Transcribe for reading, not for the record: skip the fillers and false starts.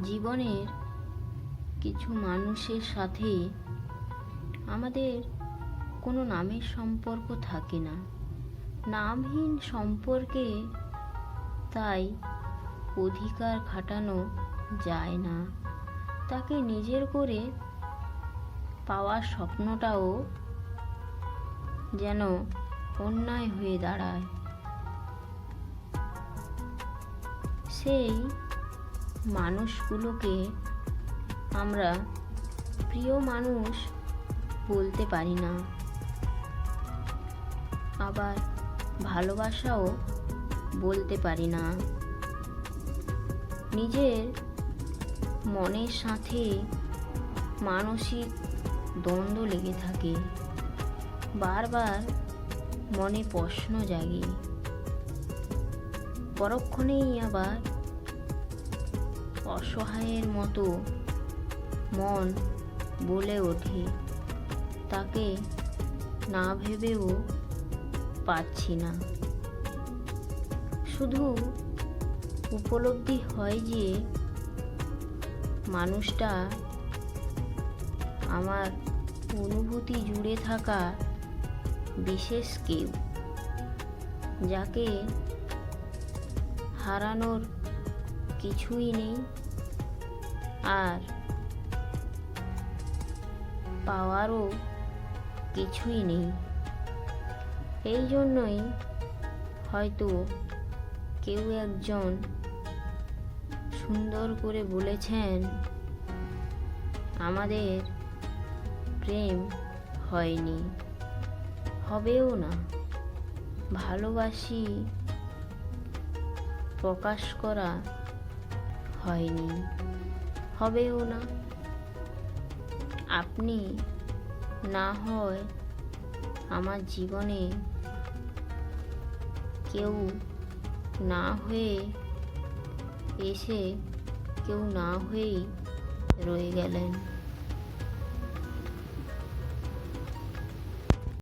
জীবনের কিছু মানুষের সাথে আমাদের কোনো নামের সম্পর্ক থাকে না। নামহীন সম্পর্কে তাই অধিকার খাটানো যায় না। তাকে নিজের করে পাওয়ার স্বপ্নটাও যেন অন্যায় হয়ে দাঁড়ায়। সেই মানুষগুলোকে আমরা প্রিয় মানুষ বলতে পারি না, আবার ভালোবাসাও বলতে পারি না। নিজের মনের সাথে মানসিক দ্বন্দ্ব লেগে থাকে, বারবার মনে প্রশ্ন জাগে, পরক্ষণেই আবার অসহায়ের মতো মন বলে ওঠে তাকে না ভেবেও পাচ্ছি না। শুধু উপলব্ধি হয় যে মানুষটা আমার অনুভূতি জুড়ে থাকা বিশেষ কেউ, যাকে হারানোর কিছুই নেই আর পাওয়ারও কিছুই নেই। এই জন্যই হয়তো কেউ একজন সুন্দর করে বলেছেন, আমাদের প্রেম হয়নি, হবেও না। ভালোবাসি প্রকাশ করা হয়নি, হবেও না। আপনি না হয় আমার জীবনে কেউ না হয়ে এসে কেউ না হয়েই রয়ে গেলেন।